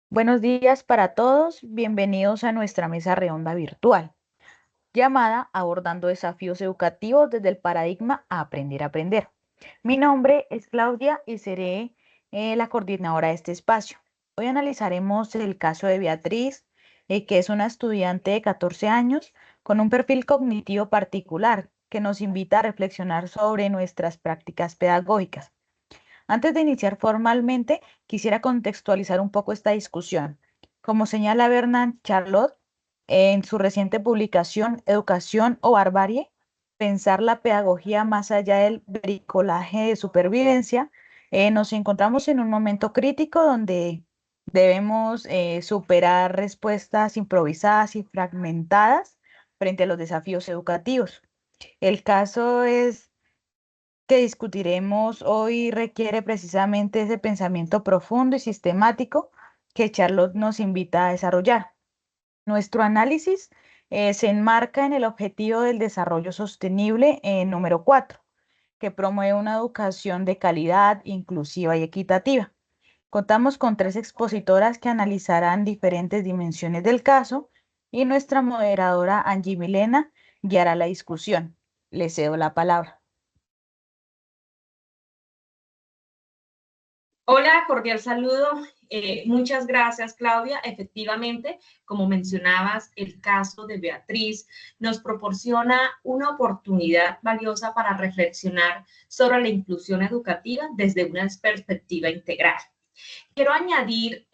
Buenos días para todos, bienvenidos a nuestra mesa redonda virtual, llamada Abordando desafíos educativos desde el paradigma a aprender a aprender. Mi nombre es Claudia y seré la coordinadora de este espacio. Hoy analizaremos el caso de Beatriz, que es una estudiante de 14 años con un perfil cognitivo particular que nos invita a reflexionar sobre nuestras prácticas pedagógicas. Antes de iniciar formalmente, quisiera contextualizar un poco esta discusión. Como señala Bernard Charlotte en su reciente publicación Educación o Barbarie, pensar la pedagogía más allá del bricolaje de supervivencia, nos encontramos en un momento crítico donde debemos superar respuestas improvisadas y fragmentadas frente a los desafíos educativos. El caso es que discutiremos hoy requiere precisamente ese pensamiento profundo y sistemático que Charlotte nos invita a desarrollar. Nuestro análisis se enmarca en el objetivo del desarrollo sostenible número 4, que promueve una educación de calidad, inclusiva y equitativa. Contamos con tres expositoras que analizarán diferentes dimensiones del caso y nuestra moderadora Angie Milena guiará la discusión. Le cedo la palabra. Hola, cordial saludo. Muchas gracias, Claudia. Efectivamente, como mencionabas, el caso de Beatriz nos proporciona una oportunidad valiosa para reflexionar sobre la inclusión educativa desde una perspectiva integral. Quiero añadir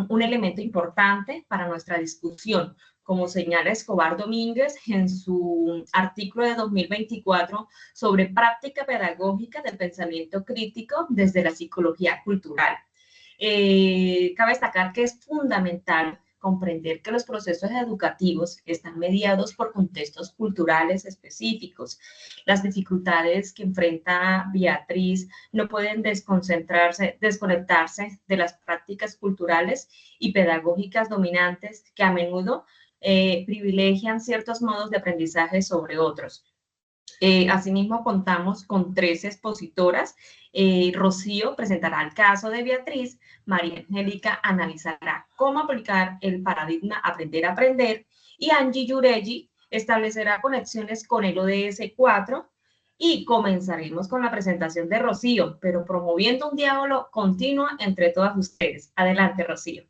un elemento importante para nuestra discusión. Como señala Escobar Domínguez en su artículo de 2024 sobre práctica pedagógica del pensamiento crítico desde la psicología cultural. Cabe destacar que es fundamental comprender que los procesos educativos están mediados por contextos culturales específicos. Las dificultades que enfrenta Beatriz no pueden desconectarse de las prácticas culturales y pedagógicas dominantes que a menudo privilegian ciertos modos de aprendizaje sobre otros. Asimismo, contamos con tres expositoras. Rocío presentará el caso de Beatriz, María Angélica analizará cómo aplicar el paradigma aprender a aprender y Angie Yuregi establecerá conexiones con el ODS 4 y comenzaremos con la presentación de Rocío, pero promoviendo un diálogo continuo entre todas ustedes. Adelante, Rocío.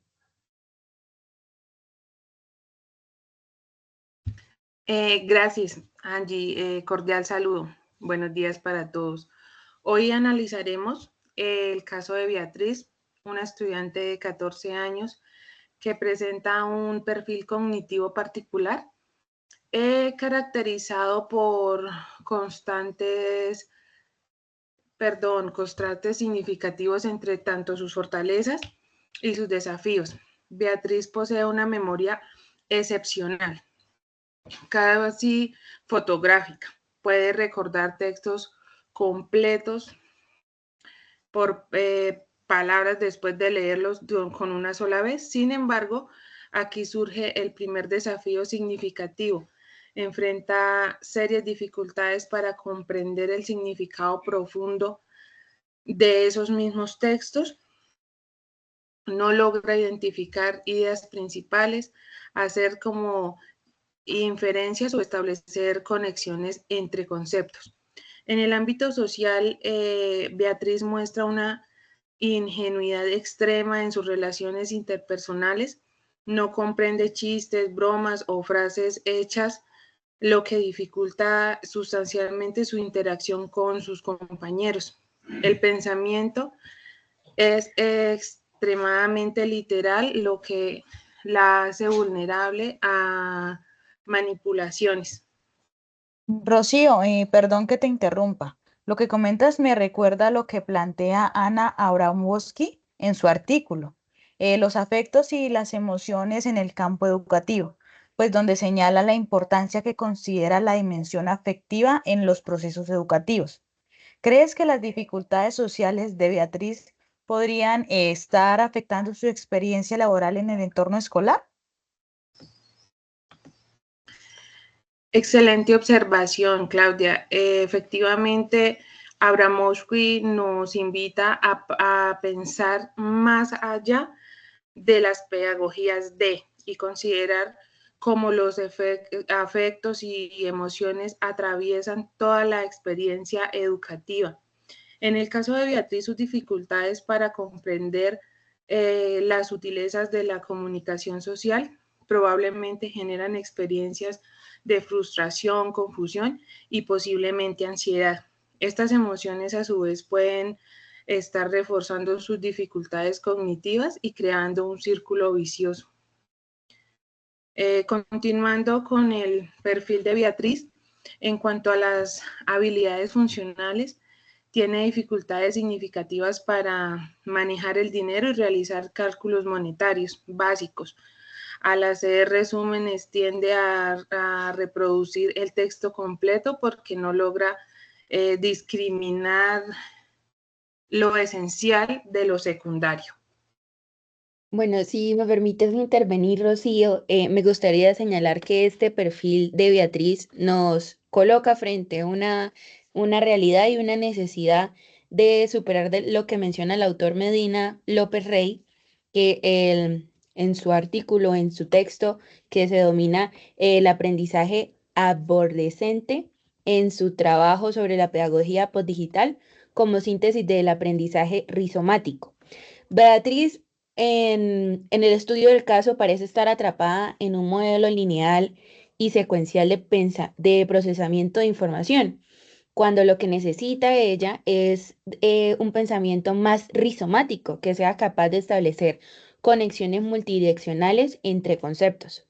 Gracias, Angie. Cordial saludo. Buenos días para todos. Hoy analizaremos el caso de Beatriz, una estudiante de 14 años que presenta un perfil cognitivo particular, caracterizado por contrastes significativos entre tanto sus fortalezas y sus desafíos. Beatriz posee una memoria excepcional, casi fotográfica. Puede recordar textos completos por palabras después de leerlos con una sola vez. Sin embargo, aquí surge el primer desafío significativo. Enfrenta serias dificultades para comprender el significado profundo de esos mismos textos. No logra identificar ideas principales, hacer como inferencias o establecer conexiones entre conceptos. En el ámbito social, Beatriz muestra una ingenuidad extrema en sus relaciones interpersonales, no comprende chistes, bromas o frases hechas, lo que dificulta sustancialmente su interacción con sus compañeros. El pensamiento es extremadamente literal, lo que la hace vulnerable a manipulaciones. Rocío, perdón que te interrumpa. Lo que comentas me recuerda a lo que plantea Ana Abramowski en su artículo, los afectos y las emociones en el campo educativo, pues donde señala la importancia que considera la dimensión afectiva en los procesos educativos. ¿Crees que las dificultades sociales de Beatriz podrían estar afectando su experiencia laboral en el entorno escolar? Excelente observación, Claudia. Efectivamente, Abramowski nos invita a pensar más allá de las pedagogías de y considerar cómo los afectos y emociones atraviesan toda la experiencia educativa. En el caso de Beatriz, sus dificultades para comprender las sutilezas de la comunicación social probablemente generan experiencias de frustración, confusión y posiblemente ansiedad. Estas emociones a su vez pueden estar reforzando sus dificultades cognitivas y creando un círculo vicioso. Continuando con el perfil de Beatriz, en cuanto a las habilidades funcionales, tiene dificultades significativas para manejar el dinero y realizar cálculos monetarios básicos. Al hacer resúmenes tiende a reproducir el texto completo porque no logra discriminar lo esencial de lo secundario. Bueno, si me permites intervenir, Rocío, me gustaría señalar que este perfil de Beatriz nos coloca frente a una realidad y una necesidad de superar lo que menciona el autor Medina López Rey, que en su artículo, en su texto, que se denomina el aprendizaje adolescente en su trabajo sobre la pedagogía postdigital como síntesis del aprendizaje rizomático. Beatriz en el estudio del caso parece estar atrapada en un modelo lineal y secuencial de procesamiento de información, cuando lo que necesita ella es un pensamiento más rizomático, que sea capaz de establecer conexiones multidireccionales entre conceptos.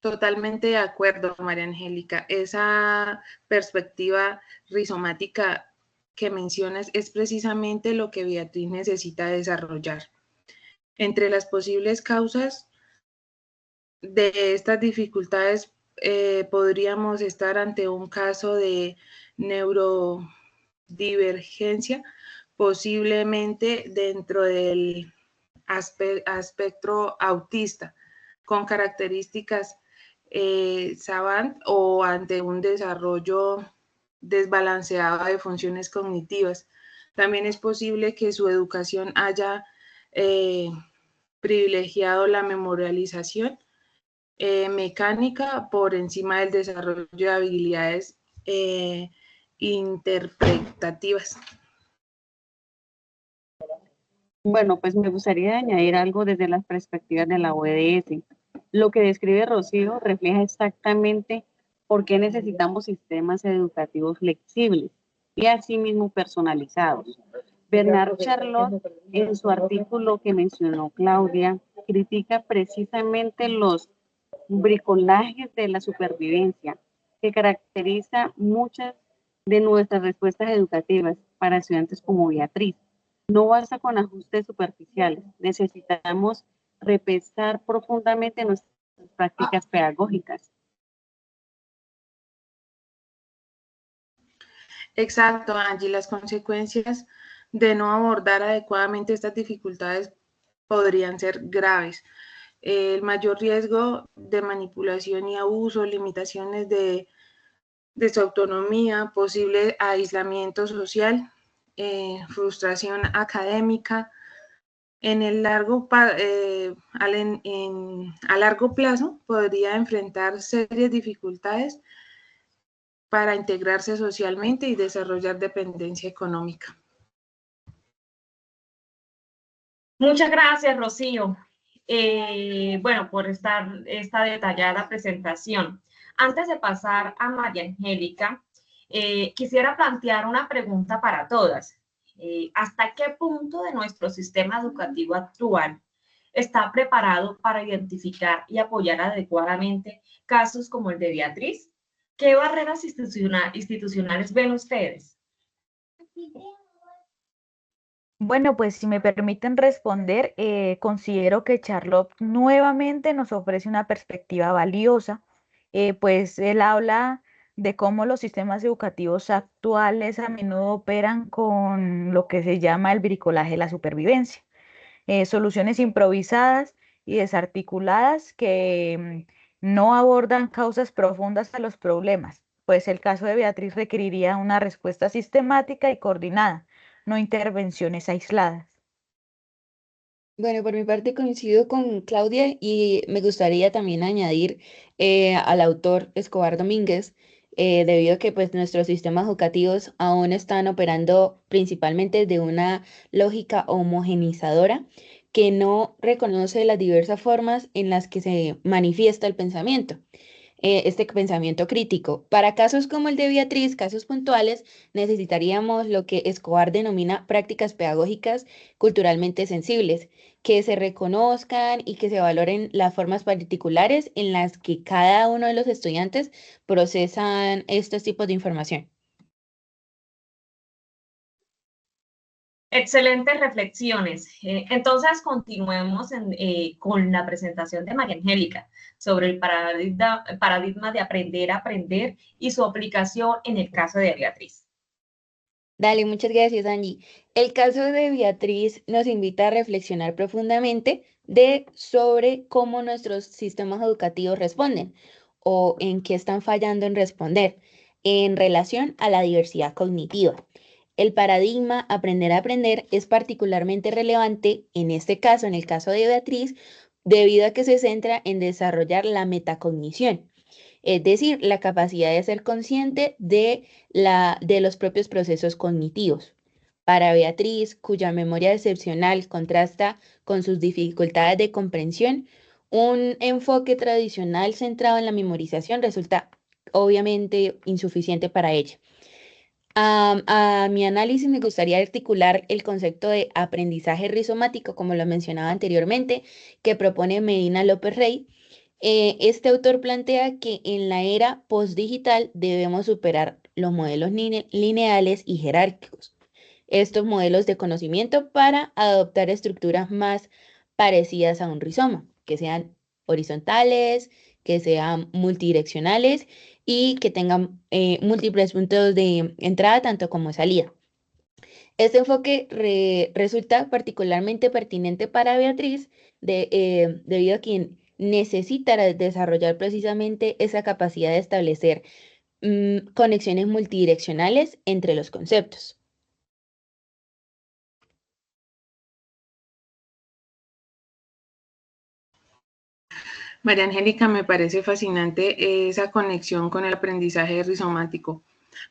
Totalmente de acuerdo, María Angélica. Esa perspectiva rizomática que mencionas es precisamente lo que Beatriz necesita desarrollar. Entre las posibles causas de estas dificultades podríamos estar ante un caso de neurodivergencia, posiblemente dentro del espectro autista, con características savant o ante un desarrollo desbalanceado de funciones cognitivas. También es posible que su educación haya privilegiado la memorialización mecánica por encima del desarrollo de habilidades interpretativas. Bueno, pues me gustaría añadir algo desde las perspectivas de la ODS. Lo que describe Rocío refleja exactamente por qué necesitamos sistemas educativos flexibles y asimismo personalizados. Bernard Charlotte, en su artículo que mencionó Claudia, critica precisamente los bricolajes de la supervivencia que caracteriza muchas de nuestras respuestas educativas para estudiantes como Beatriz. No basta con ajustes superficiales, necesitamos repensar profundamente nuestras prácticas pedagógicas. Exacto, Angie, las consecuencias de no abordar adecuadamente estas dificultades podrían ser graves. El mayor riesgo de manipulación y abuso, limitaciones de su autonomía, posible aislamiento social, frustración académica. En el a largo plazo podría enfrentar serias dificultades para integrarse socialmente y desarrollar dependencia económica. Muchas gracias, Rocío. Bueno, por esta detallada presentación. Antes de pasar a María Angélica, quisiera plantear una pregunta para todas. ¿Hasta qué punto de nuestro sistema educativo actual está preparado para identificar y apoyar adecuadamente casos como el de Beatriz? ¿Qué barreras institucionales ven ustedes? Bueno, pues si me permiten responder, considero que Charlotte nuevamente nos ofrece una perspectiva valiosa, pues él habla de cómo los sistemas educativos actuales a menudo operan con lo que se llama el bricolaje de la supervivencia, soluciones improvisadas y desarticuladas que no abordan causas profundas a los problemas, pues el caso de Beatriz requeriría una respuesta sistemática y coordinada, no intervenciones aisladas. Bueno, por mi parte coincido con Claudia y me gustaría también añadir al autor Escobar Domínguez, debido a que pues nuestros sistemas educativos aún están operando principalmente de una lógica homogenizadora que no reconoce las diversas formas en las que se manifiesta el pensamiento, este pensamiento crítico. Para casos como el de Beatriz, casos puntuales, necesitaríamos lo que Escobar denomina prácticas pedagógicas culturalmente sensibles, que se reconozcan y que se valoren las formas particulares en las que cada uno de los estudiantes procesan estos tipos de información. Excelentes reflexiones. Entonces, continuemos con la presentación de María Angélica sobre el paradigma de aprender a aprender y su aplicación en el caso de Beatriz. Dale, muchas gracias, Angie. El caso de Beatriz nos invita a reflexionar profundamente sobre cómo nuestros sistemas educativos responden o en qué están fallando en responder en relación a la diversidad cognitiva. El paradigma aprender a aprender es particularmente relevante en este caso, en el caso de Beatriz, debido a que se centra en desarrollar la metacognición, es decir, la capacidad de ser consciente de los propios procesos cognitivos. Para Beatriz, cuya memoria excepcional contrasta con sus dificultades de comprensión, un enfoque tradicional centrado en la memorización resulta obviamente insuficiente para ella. A mi análisis me gustaría articular el concepto de aprendizaje rizomático, como lo mencionaba anteriormente, que propone Medina López Rey. Este autor plantea que en la era postdigital debemos superar los modelos lineales y jerárquicos, estos modelos de conocimiento, para adoptar estructuras más parecidas a un rizoma, que sean horizontales, que sean multidireccionales y que tengan múltiples puntos de entrada tanto como salida. Este enfoque resulta particularmente pertinente para Beatriz debido a quien necesita desarrollar precisamente esa capacidad de establecer conexiones multidireccionales entre los conceptos. María Angélica, me parece fascinante esa conexión con el aprendizaje rizomático.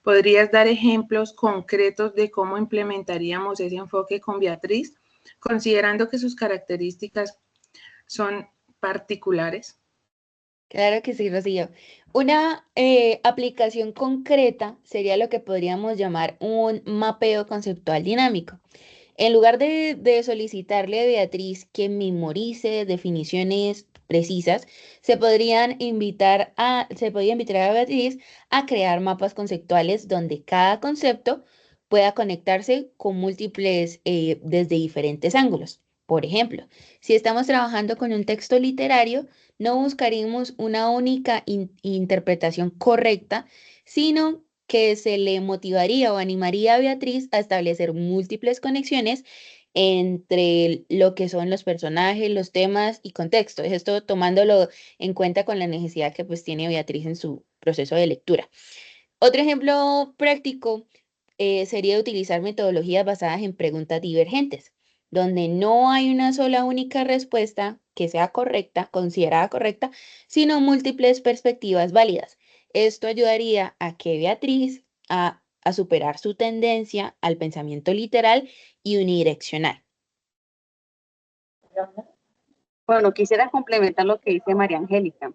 ¿Podrías dar ejemplos concretos de cómo implementaríamos ese enfoque con Beatriz, considerando que sus características son particulares? Claro que sí, Rocío. Una aplicación concreta sería lo que podríamos llamar un mapeo conceptual dinámico. En lugar de solicitarle a Beatriz que memorice definiciones precisas, se podría invitar a Beatriz a crear mapas conceptuales donde cada concepto pueda conectarse con múltiples desde diferentes ángulos. Por ejemplo, si estamos trabajando con un texto literario, no buscaríamos una única interpretación correcta, sino que se le motivaría o animaría a Beatriz a establecer múltiples conexiones entre lo que son los personajes, los temas y contexto. Esto tomándolo en cuenta con la necesidad que pues tiene Beatriz en su proceso de lectura. Otro ejemplo práctico sería utilizar metodologías basadas en preguntas divergentes, donde no hay una sola única respuesta que sea correcta, considerada correcta, sino múltiples perspectivas válidas. Esto ayudaría a que Beatriz a superar su tendencia al pensamiento literal y unidireccional. Bueno, quisiera complementar lo que dice María Angélica.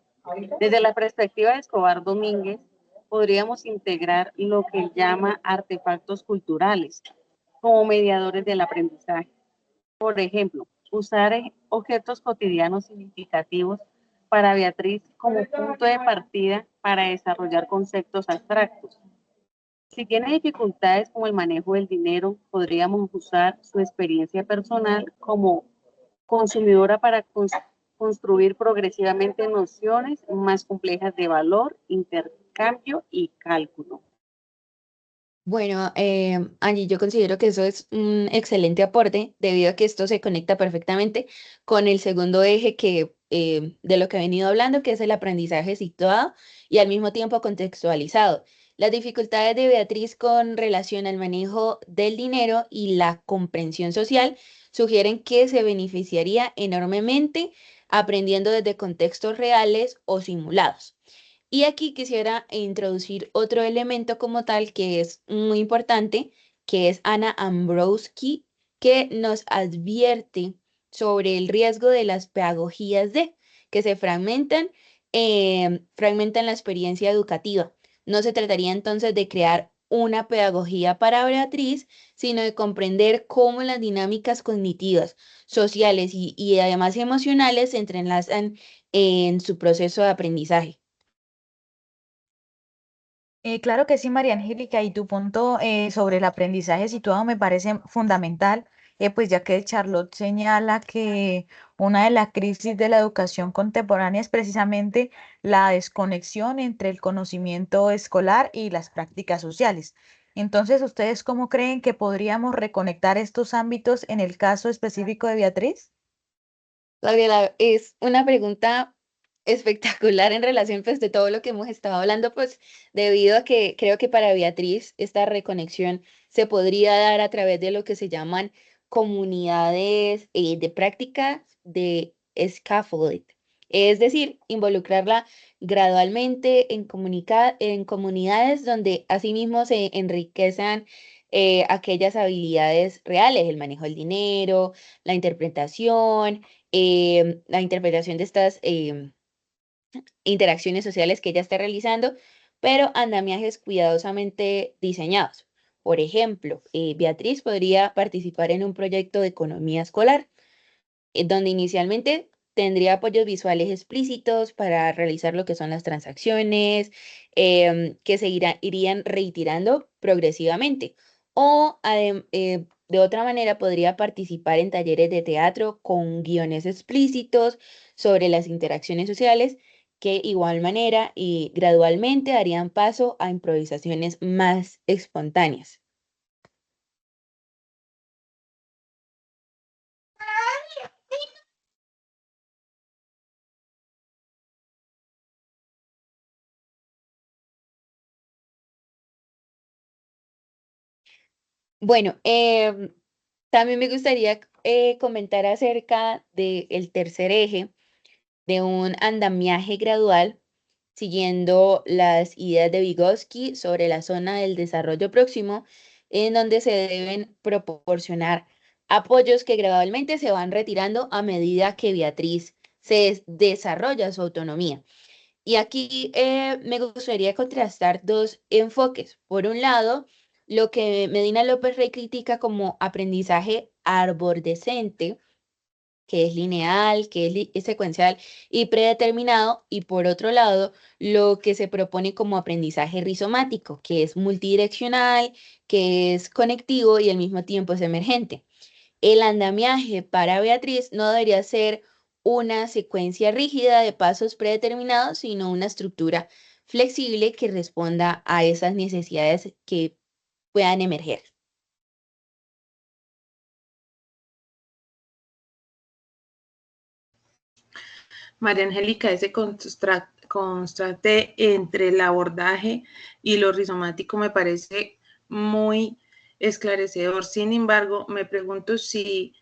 Desde la perspectiva de Escobar Domínguez, podríamos integrar lo que él llama artefactos culturales como mediadores del aprendizaje. Por ejemplo, usar objetos cotidianos significativos para Beatriz como punto de partida para desarrollar conceptos abstractos. Si tiene dificultades con el manejo del dinero, podríamos usar su experiencia personal como consumidora para construir progresivamente nociones más complejas de valor, intercambio y cálculo. Bueno, Angie, yo considero que eso es un excelente aporte debido a que esto se conecta perfectamente con el segundo eje que de lo que he venido hablando, que es el aprendizaje situado y al mismo tiempo contextualizado. Las dificultades de Beatriz con relación al manejo del dinero y la comprensión social sugieren que se beneficiaría enormemente aprendiendo desde contextos reales o simulados. Y aquí quisiera introducir otro elemento como tal que es muy importante, que es Anna Ambrosky, que nos advierte sobre el riesgo de las pedagogías que se fragmentan la experiencia educativa. No se trataría entonces de crear una pedagogía para Beatriz, sino de comprender cómo las dinámicas cognitivas, sociales y además emocionales se entrelazan en su proceso de aprendizaje. Claro que sí, María Angélica, y tu punto sobre el aprendizaje situado me parece fundamental, pues ya que Charlotte señala que una de las crisis de la educación contemporánea es precisamente la desconexión entre el conocimiento escolar y las prácticas sociales. Entonces, ¿ustedes cómo creen que podríamos reconectar estos ámbitos en el caso específico de Beatriz? Gabriela, es una pregunta espectacular en relación pues de todo lo que hemos estado hablando, pues debido a que creo que para Beatriz esta reconexión se podría dar a través de lo que se llaman comunidades de práctica de scaffold, es decir, involucrarla gradualmente en comunidades donde asimismo se enriquezan aquellas habilidades reales, el manejo del dinero, la interpretación de estas interacciones sociales que ella está realizando, pero andamiajes cuidadosamente diseñados. Por ejemplo, Beatriz podría participar en un proyecto de economía escolar, donde inicialmente tendría apoyos visuales explícitos para realizar lo que son las transacciones, que irían reiterando progresivamente. O de otra manera podría participar en talleres de teatro con guiones explícitos sobre las interacciones sociales que igual manera y gradualmente darían paso a improvisaciones más espontáneas. Bueno, también me gustaría comentar acerca del tercer eje de un andamiaje gradual, siguiendo las ideas de Vygotsky sobre la zona del desarrollo próximo, en donde se deben proporcionar apoyos que gradualmente se van retirando a medida que Beatriz desarrolla su autonomía. Y aquí me gustaría contrastar dos enfoques. Por un lado, lo que Medina López Rey critica como aprendizaje arbordescente, que es lineal, que es secuencial y predeterminado, y por otro lado, lo que se propone como aprendizaje rizomático, que es multidireccional, que es conectivo y al mismo tiempo es emergente. El andamiaje para Beatriz no debería ser una secuencia rígida de pasos predeterminados, sino una estructura flexible que responda a esas necesidades que puedan emerger. María Angélica, ese contraste entre el abordaje y lo rizomático me parece muy esclarecedor. Sin embargo, me pregunto si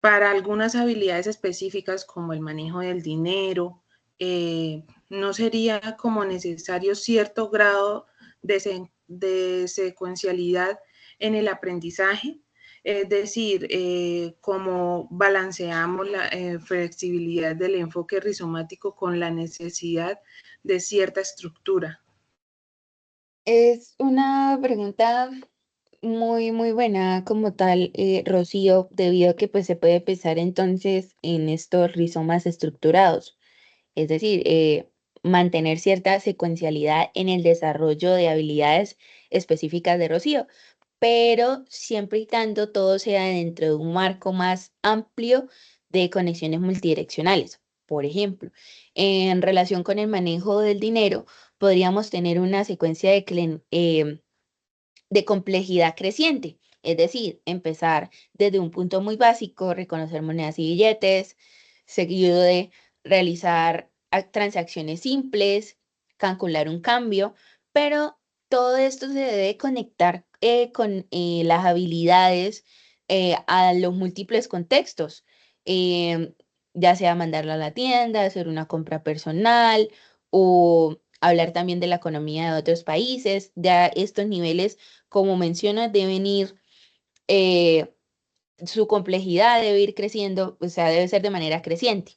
para algunas habilidades específicas como el manejo del dinero, no sería como necesario cierto grado de secuencialidad en el aprendizaje, es decir, cómo balanceamos la flexibilidad del enfoque rizomático con la necesidad de cierta estructura. Es una pregunta muy buena como tal, Rocío, debido a que pues se puede pensar entonces en estos rizomas estructurados, es decir, mantener cierta secuencialidad en el desarrollo de habilidades específicas de Rocío, pero siempre y cuando todo sea dentro de un marco más amplio de conexiones multidireccionales. Por ejemplo, en relación con el manejo del dinero, podríamos tener una secuencia de complejidad creciente, es decir, empezar desde un punto muy básico, reconocer monedas y billetes, seguido de realizar transacciones simples, calcular un cambio, pero todo esto se debe conectar con las habilidades a los múltiples contextos, em, ya sea mandarla a la tienda, hacer una compra personal o hablar también de la economía de otros países. Ya estos niveles, como mencionas, deben ir, eh, su complejidad debe ir creciendo, o sea, debe ser de manera creciente.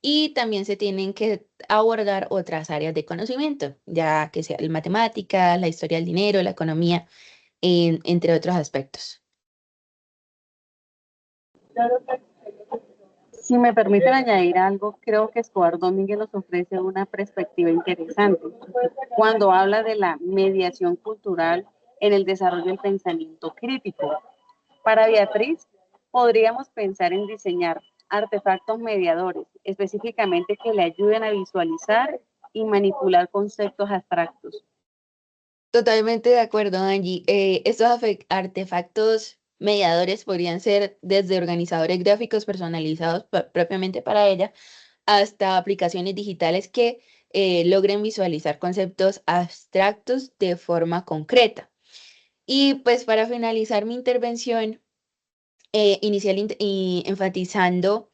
Y también se tienen que abordar otras áreas de conocimiento, ya que sea la matemática, la historia del dinero, la economía, entre otros aspectos. Si me permiten añadir algo, creo que Escobar Domínguez nos ofrece una perspectiva interesante cuando habla de la mediación cultural en el desarrollo del pensamiento crítico. Para Beatriz, podríamos pensar en diseñar artefactos mediadores, específicamente que le ayuden a visualizar y manipular conceptos abstractos. Totalmente de acuerdo, Angie. Estos artefactos mediadores podrían ser desde organizadores gráficos personalizados propiamente para ella, hasta aplicaciones digitales que logren visualizar conceptos abstractos de forma concreta. Y pues para finalizar mi intervención inicial y enfatizando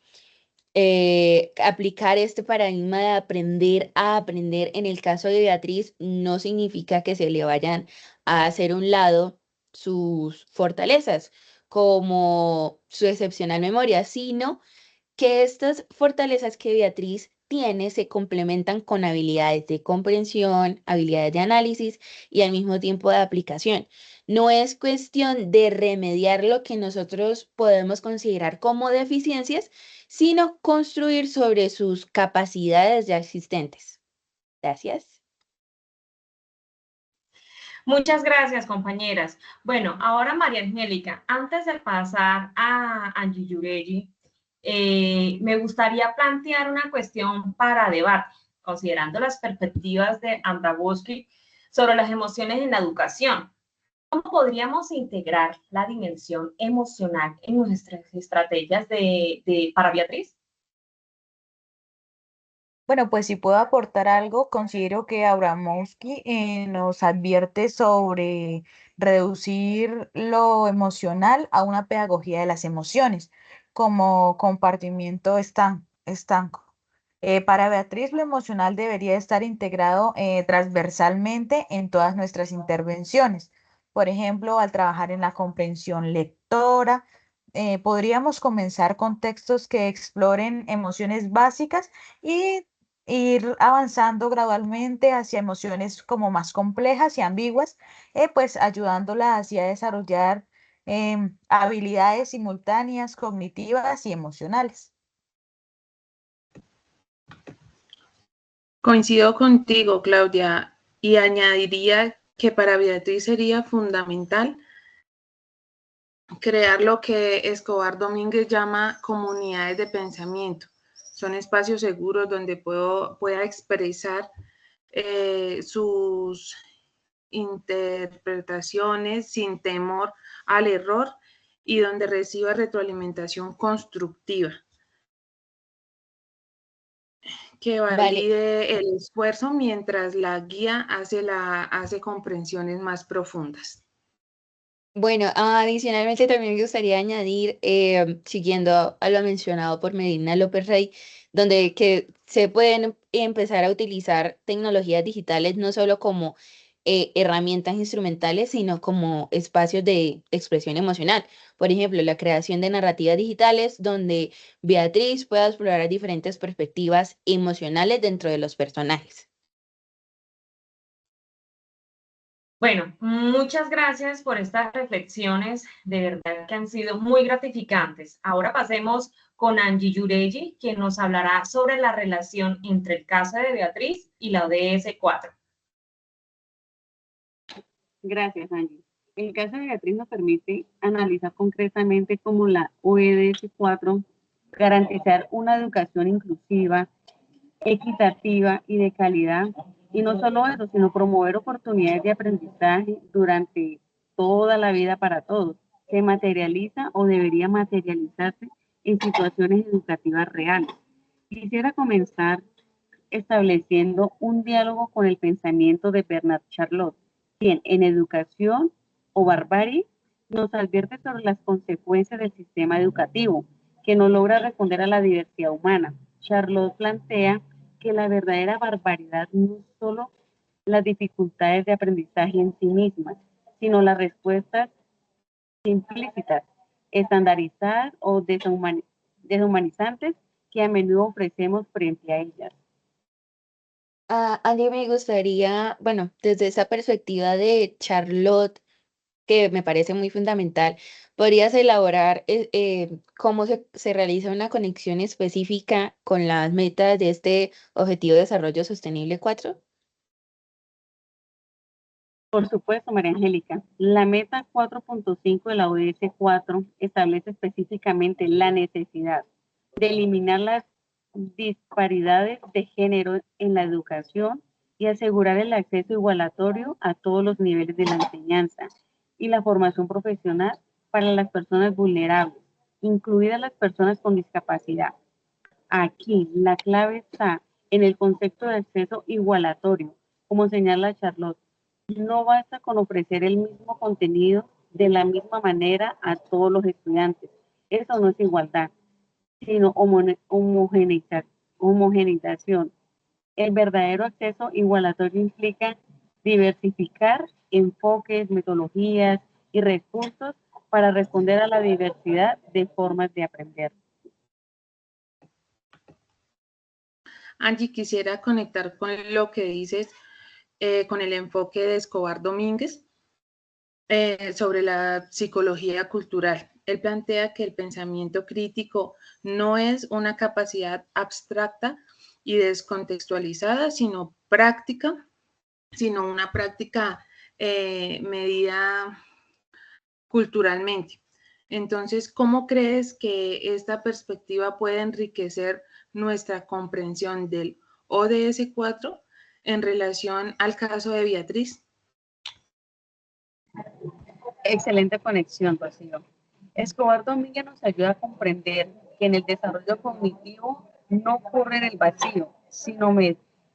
aplicar este paradigma de aprender a aprender en el caso de Beatriz no significa que se le vayan a hacer un lado sus fortalezas, como su excepcional memoria, sino que estas fortalezas que Beatriz tiene se complementan con habilidades de comprensión, habilidades de análisis y al mismo tiempo de aplicación. No es cuestión de remediar lo que nosotros podemos considerar como deficiencias, sino construir sobre sus capacidades ya existentes. Gracias. Muchas gracias, compañeras. Bueno, ahora María Angélica, antes de pasar a Angie Yuregi, me gustaría plantear una cuestión para debate, considerando las perspectivas de Andragoski sobre las emociones en la educación. ¿Cómo podríamos integrar la dimensión emocional en nuestras estrategias para Beatriz? Bueno, pues si puedo aportar algo, considero que Abramowski nos advierte sobre reducir lo emocional a una pedagogía de las emociones, como compartimiento estanco. Para Beatriz, lo emocional debería estar integrado transversalmente en todas nuestras intervenciones. Por ejemplo, al trabajar en la comprensión lectora, podríamos comenzar con textos que exploren emociones básicas y ir avanzando gradualmente hacia emociones como más complejas y ambiguas, pues ayudándola así a desarrollar habilidades simultáneas, cognitivas y emocionales. Coincido contigo, Claudia, y añadiría que para Beatriz sería fundamental crear lo que Escobar Domínguez llama comunidades de pensamiento. Son espacios seguros donde pueda expresar sus interpretaciones sin temor al error y donde reciba retroalimentación constructiva que Vale. valide el esfuerzo mientras la guía hace comprensiones más profundas. Bueno, adicionalmente también me gustaría añadir, siguiendo a lo mencionado por Medina López Rey, donde que se pueden empezar a utilizar tecnologías digitales no solo como herramientas instrumentales, sino como espacios de expresión emocional. Por ejemplo, la creación de narrativas digitales donde Beatriz pueda explorar diferentes perspectivas emocionales dentro de los personajes. Bueno, muchas gracias por estas reflexiones, de verdad que han sido muy gratificantes. Ahora pasemos con Angie Yuregi, quien nos hablará sobre la relación entre el caso de Beatriz y la ODS 4. Gracias, Angie. El caso de Beatriz nos permite analizar concretamente cómo la ODS 4 garantizar una educación inclusiva, equitativa y de calidad, y no solo eso, sino promover oportunidades de aprendizaje durante toda la vida para todos. Se materializa o debería materializarse en situaciones educativas reales. Quisiera comenzar estableciendo un diálogo con el pensamiento de Bernard Charlot, quien en Educación o Barbarie nos advierte sobre las consecuencias del sistema educativo, que no logra responder a la diversidad humana. Charlot plantea que la verdadera barbaridad no es solo las dificultades de aprendizaje en sí mismas, sino las respuestas implícitas, estandarizadas o deshumanizantes que a menudo ofrecemos frente a ellas. Andy, me gustaría, bueno, desde esa perspectiva de Charlotte, que me parece muy fundamental, ¿podrías elaborar cómo se realiza una conexión específica con las metas de este Objetivo de Desarrollo Sostenible 4? Por supuesto, María Angélica. La meta 4.5 de la ODS 4 establece específicamente la necesidad de eliminar las disparidades de género en la educación y asegurar el acceso igualatorio a todos los niveles de la enseñanza y la formación profesional para las personas vulnerables, incluidas las personas con discapacidad. Aquí la clave está en el concepto de acceso igualatorio, como señala Charlotte. No basta con ofrecer el mismo contenido de la misma manera a todos los estudiantes. Eso no es igualdad, sino homogeneización. El verdadero acceso igualatorio implica diversificar enfoques, metodologías y recursos para responder a la diversidad de formas de aprender. Angie, quisiera conectar con lo que dices, con el enfoque de Escobar Domínguez sobre la psicología cultural. Él plantea que el pensamiento crítico no es una capacidad abstracta y descontextualizada, sino una práctica medida culturalmente. Entonces, ¿cómo crees que esta perspectiva puede enriquecer nuestra comprensión del ODS 4 en relación al caso de Beatriz? Excelente conexión, Rocío. Escobar Domínguez nos ayuda a comprender que en el desarrollo cognitivo no ocurre en el vacío, sino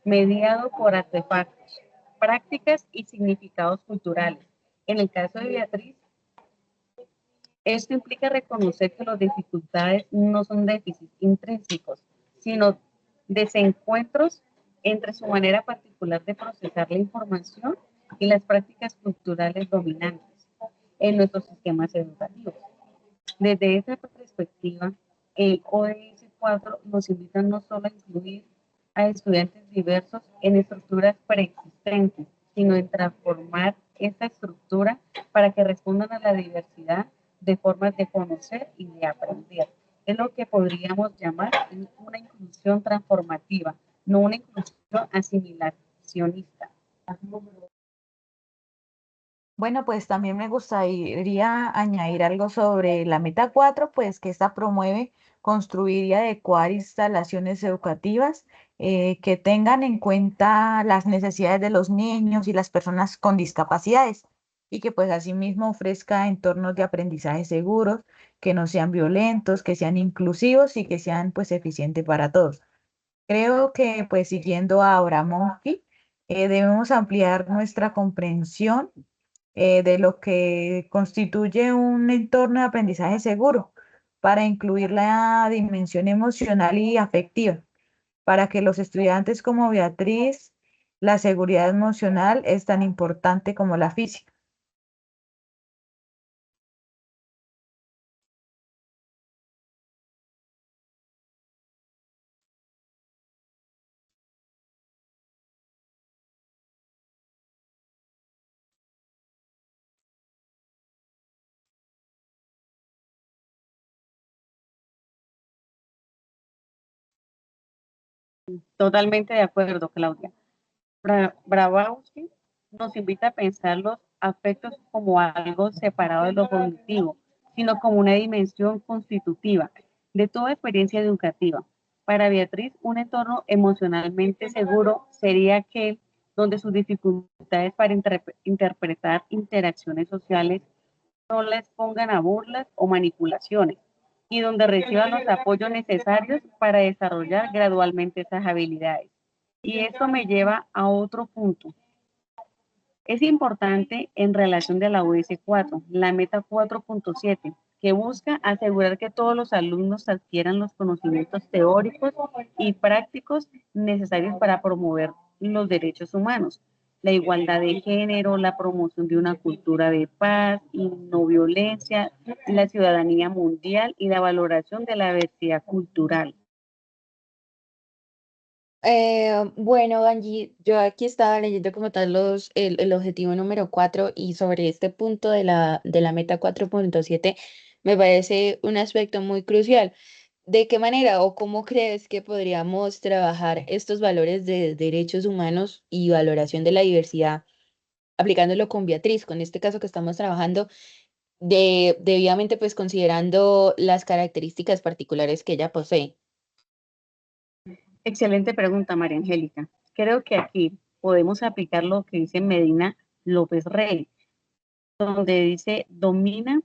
mediado por artefactos, prácticas y significados culturales. En el caso de Beatriz, esto implica reconocer que las dificultades no son déficits intrínsecos, sino desencuentros entre su manera particular de procesar la información y las prácticas culturales dominantes en nuestros sistemas educativos. Desde esa perspectiva, el ODS 4 nos invita no solo a incluir a estudiantes diversos en estructuras preexistentes, sino en transformar esta estructura para que respondan a la diversidad de formas de conocer y de aprender. Es lo que podríamos llamar una inclusión transformativa, no una inclusión asimilacionista. Bueno, pues también me gustaría añadir algo sobre la meta 4, pues que esta promueve construir y adecuar instalaciones educativas que tengan en cuenta las necesidades de los niños y las personas con discapacidades y que pues asimismo ofrezca entornos de aprendizaje seguros, que no sean violentos, que sean inclusivos y que sean pues eficientes para todos. Creo que pues siguiendo a Abramovsky, debemos ampliar nuestra comprensión de lo que constituye un entorno de aprendizaje seguro para incluir la dimensión emocional y afectiva, para que los estudiantes como Beatriz, la seguridad emocional es tan importante como la física. Totalmente de acuerdo, Claudia. Bravowski nos invita a pensar los afectos como algo separado de lo cognitivo, sino como una dimensión constitutiva de toda experiencia educativa. Para Beatriz, un entorno emocionalmente seguro sería aquel donde sus dificultades para interpretar interacciones sociales no les pongan a burlas o manipulaciones. y donde reciban los apoyos necesarios para desarrollar gradualmente esas habilidades. Y esto me lleva a otro punto. Es importante en relación de la US 4, la meta 4.7, que busca asegurar que todos los alumnos adquieran los conocimientos teóricos y prácticos necesarios para promover los derechos humanos, la igualdad de género, la promoción de una cultura de paz y no violencia, la ciudadanía mundial y la valoración de la diversidad cultural. Bueno, Angie, yo aquí estaba leyendo como tal el objetivo número 4 y sobre este punto de la meta 4.7 me parece un aspecto muy crucial. ¿De qué manera o cómo crees que podríamos trabajar estos valores de derechos humanos y valoración de la diversidad aplicándolo con Beatriz, con este caso que estamos trabajando, debidamente pues considerando las características particulares que ella posee? Excelente pregunta, María Angélica. Creo que aquí podemos aplicar lo que dice Medina López Rey, donde dice domina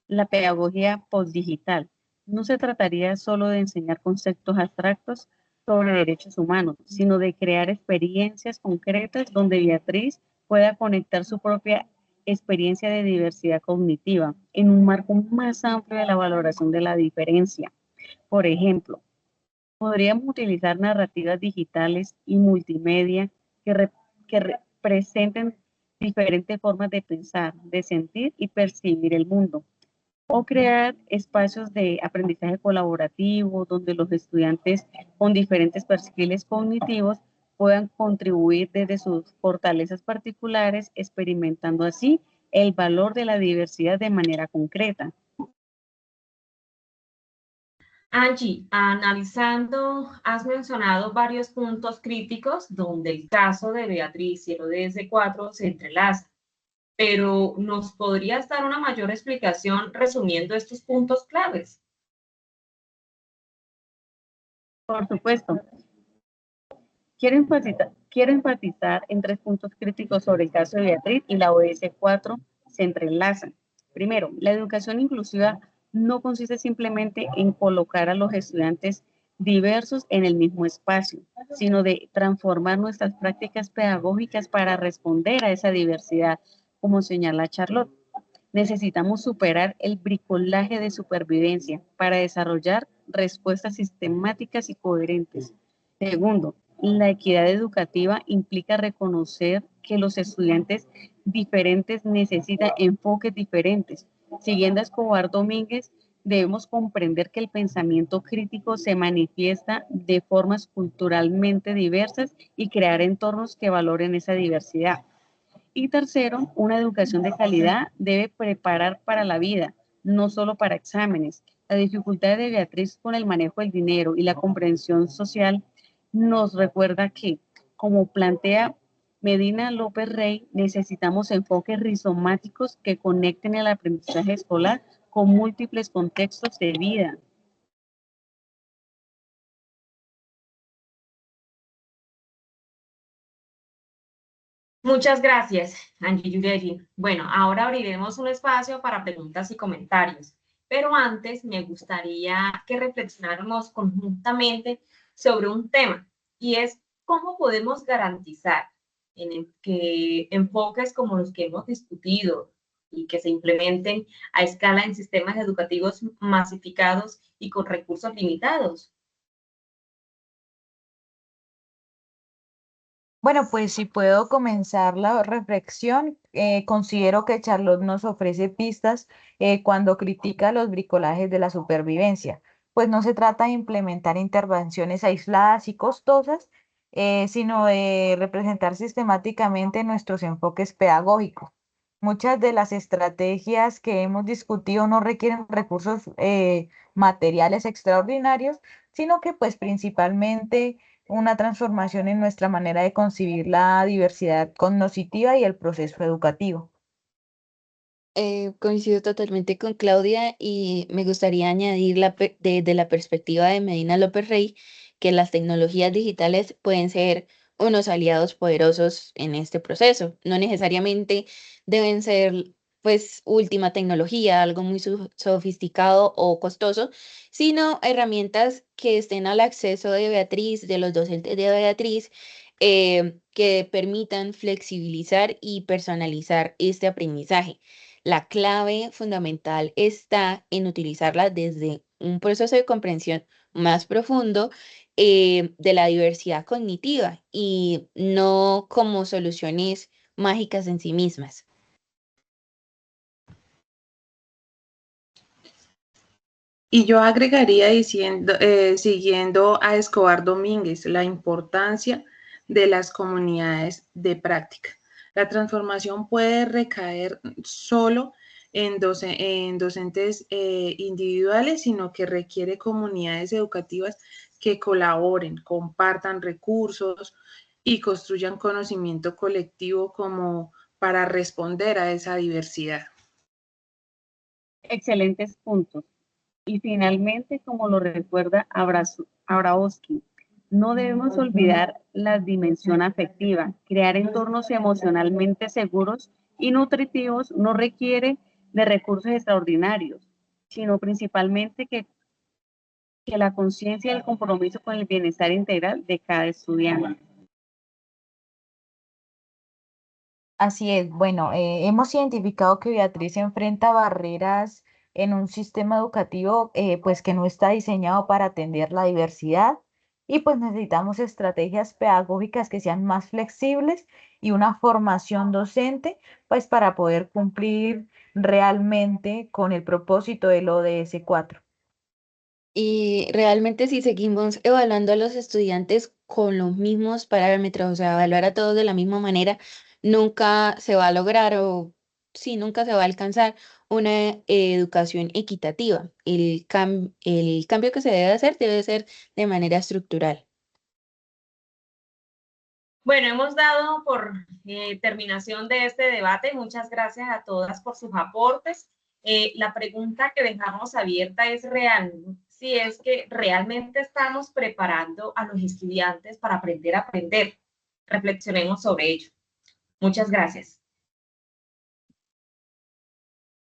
la pedagogía postdigital. No se trataría solo de enseñar conceptos abstractos sobre derechos humanos, sino de crear experiencias concretas donde Beatriz pueda conectar su propia experiencia de diversidad cognitiva en un marco más amplio de la valoración de la diferencia. Por ejemplo, podríamos utilizar narrativas digitales y multimedia que representen diferentes formas de pensar, de sentir y percibir el mundo, o crear espacios de aprendizaje colaborativo donde los estudiantes con diferentes perfiles cognitivos puedan contribuir desde sus fortalezas particulares, experimentando así el valor de la diversidad de manera concreta. Angie, analizando, has mencionado varios puntos críticos donde el caso de Beatriz y el ODS4 se entrelazan, pero ¿nos podrías dar una mayor explicación resumiendo estos puntos claves? Por supuesto, quiero enfatizar en tres puntos críticos sobre el caso de Beatriz y la ODS 4 se entrelazan. Primero, la educación inclusiva no consiste simplemente en colocar a los estudiantes diversos en el mismo espacio, sino de transformar nuestras prácticas pedagógicas para responder a esa diversidad, como señala Charlotte. Necesitamos superar el bricolaje de supervivencia para desarrollar respuestas sistemáticas y coherentes. Segundo, la equidad educativa implica reconocer que los estudiantes diferentes necesitan enfoques diferentes. Siguiendo a Escobar Domínguez, debemos comprender que el pensamiento crítico se manifiesta de formas culturalmente diversas y crear entornos que valoren esa diversidad. Y tercero, una educación de calidad debe preparar para la vida, no solo para exámenes. La dificultad de Beatriz con el manejo del dinero y la comprensión social nos recuerda que, como plantea Medina López Rey, necesitamos enfoques rizomáticos que conecten el aprendizaje escolar con múltiples contextos de vida. Muchas gracias, Angie Yureli. Bueno, ahora abriremos un espacio para preguntas y comentarios, pero antes me gustaría que reflexionáramos conjuntamente sobre un tema, y es cómo podemos garantizar que enfoques como los que hemos discutido y que se implementen a escala en sistemas educativos masificados y con recursos limitados. Bueno, pues si puedo comenzar la reflexión, considero que Charlotte nos ofrece pistas cuando critica los bricolajes de la supervivencia, pues no se trata de implementar intervenciones aisladas y costosas, sino de representar sistemáticamente nuestros enfoques pedagógicos. Muchas de las estrategias que hemos discutido no requieren recursos materiales extraordinarios, sino que pues principalmente una transformación en nuestra manera de concebir la diversidad cognitiva y el proceso educativo. Coincido totalmente con Claudia y me gustaría añadir desde la perspectiva de Medina López Rey que las tecnologías digitales pueden ser unos aliados poderosos en este proceso. No necesariamente deben ser pues última tecnología, algo muy sofisticado o costoso, sino herramientas que estén al acceso de Beatriz, de los docentes de Beatriz, que permitan flexibilizar y personalizar este aprendizaje. La clave fundamental está en utilizarla desde un proceso de comprensión más profundo de la diversidad cognitiva y no como soluciones mágicas en sí mismas. Y yo agregaría diciendo, siguiendo a Escobar Domínguez, la importancia de las comunidades de práctica. La transformación puede recaer solo en docentes individuales, sino que requiere comunidades educativas que colaboren, compartan recursos y construyan conocimiento colectivo como para responder a esa diversidad. Excelentes puntos. Y finalmente, como lo recuerda Abrahovsky, no debemos olvidar la dimensión afectiva. Crear entornos emocionalmente seguros y nutritivos no requiere de recursos extraordinarios, sino principalmente que la conciencia y el compromiso con el bienestar integral de cada estudiante. Así es. Bueno, hemos identificado que Beatriz enfrenta barreras en un sistema educativo pues que no está diseñado para atender la diversidad y pues necesitamos estrategias pedagógicas que sean más flexibles y una formación docente pues para poder cumplir realmente con el propósito del ODS 4. Y realmente si seguimos evaluando a los estudiantes con los mismos parámetros, o sea, evaluar a todos de la misma manera, nunca se va a lograr o sí, nunca se va a alcanzar una educación equitativa. El cambio que se debe ser de manera estructural. Bueno, hemos dado por terminación de este debate. Muchas gracias a todas por sus aportes. La pregunta que dejamos abierta es real, si es que realmente estamos preparando a los estudiantes para aprender a aprender. Reflexionemos sobre ello. Muchas gracias.